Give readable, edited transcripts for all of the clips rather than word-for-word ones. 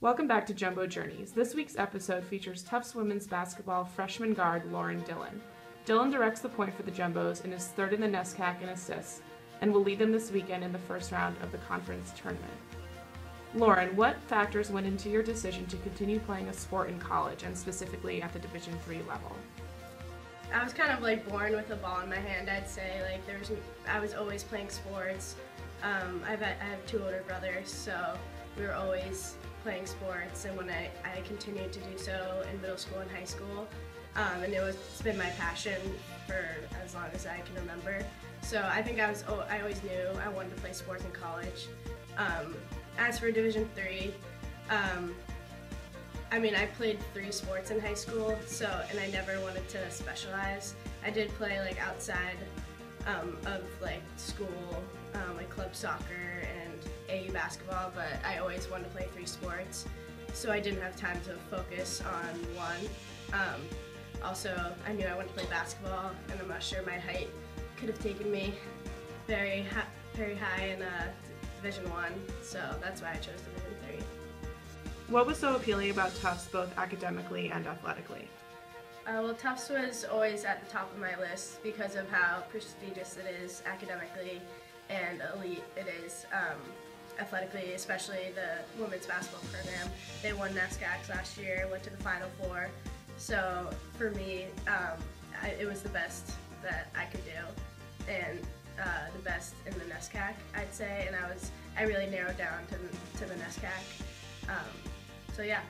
Welcome back to Jumbo Journeys. This week's episode features Tufts women's basketball freshman guard Lauren Dillon. Dillon directs the point for the Jumbos and is third in the NESCAC in assists, and will lead them this weekend in the first round of the conference tournament. Lauren, what factors went into your decision to continue playing a sport in college, and specifically at the Division III level? I was kind of born with a ball in my hand, I'd say. I was always playing sports. I have two older brothers, so we were always playing sports, and when I continued to do so in middle school and high school, and it's been my passion for as long as I can remember. So I think I always knew I wanted to play sports in college. As for Division III, I played 3 sports in high school, and I never wanted to specialize. I did play outside of school, club soccer and AU basketball, but I always wanted to play 3 sports, so I didn't have time to focus on one. Also, I knew I wanted to play basketball, and I'm not sure my height could have taken me very high in Division I, so that's why I chose Division III. What was so appealing about Tufts, both academically and athletically? Well, Tufts was always at the top of my list because of how prestigious it is academically and elite it is athletically, especially the women's basketball program. They won NESCACs last year, went to the Final Four, so for me, it was the best that I could do, and the best in the NESCAC, I'd say, and I really narrowed down to the NESCAC. So yeah,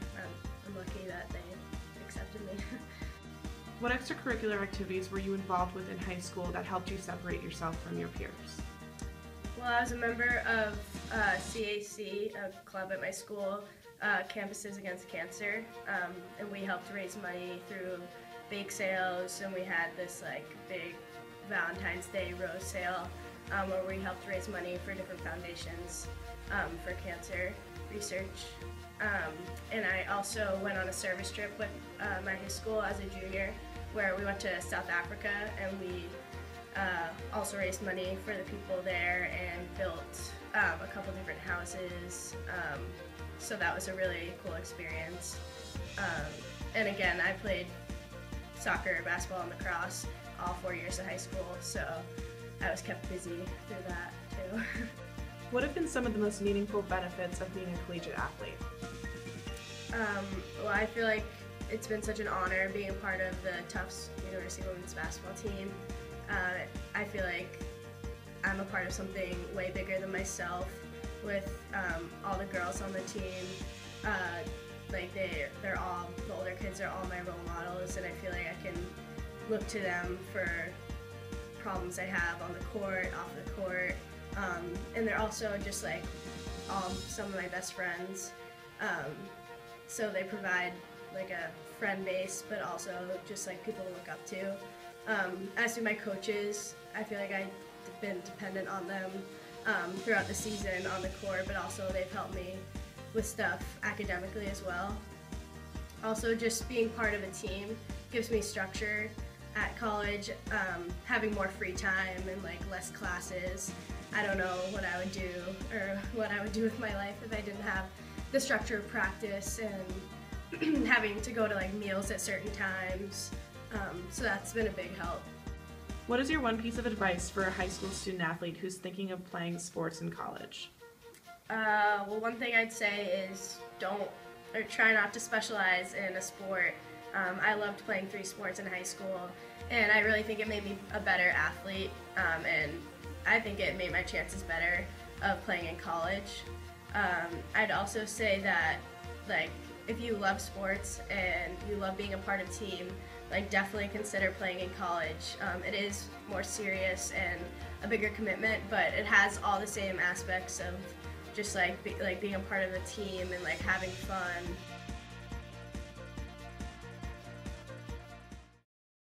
I'm lucky that they accepted me. What extracurricular activities were you involved with in high school that helped you separate yourself from your peers? Well, I was a member of CAC, a club at my school, Campuses Against Cancer, and we helped raise money through bake sales, and we had this big Valentine's Day rose sale where we helped raise money for different foundations for cancer research. And I also went on a service trip with my high school as a junior, where we went to South Africa, and we also raised money for the people there and built a couple different houses. So that was a really cool experience. And again, I played soccer, basketball, and lacrosse all 4 years of high school, so I was kept busy through that too. What have been some of the most meaningful benefits of being a collegiate athlete? Well, I feel like it's been such an honor being a part of the Tufts University women's basketball team. I feel like I'm a part of something way bigger than myself with all the girls on the team. They're all, the older kids are all my role models, and I feel like I can look to them for problems I have on the court, off the court, and they're also just some of my best friends. So they provide a friend base, but also just people to look up to. As to my coaches, I feel like I've been dependent on them throughout the season on the court, but also they've helped me with stuff academically as well. Also, just being part of a team gives me structure at college, having more free time and less classes. I don't know what I would do or what I would do with my life if I didn't have the structure of practice and having to go to meals at certain times. So that's been a big help. What is your one piece of advice for a high school student athlete who's thinking of playing sports in college? Well, one thing I'd say is try not to specialize in a sport. I loved playing 3 sports in high school, and I really think it made me a better athlete, and I think it made my chances better of playing in college. I'd also say that if you love sports and you love being a part of a team, definitely consider playing in college. It is more serious and a bigger commitment, but it has all the same aspects of just being a part of a team and having fun.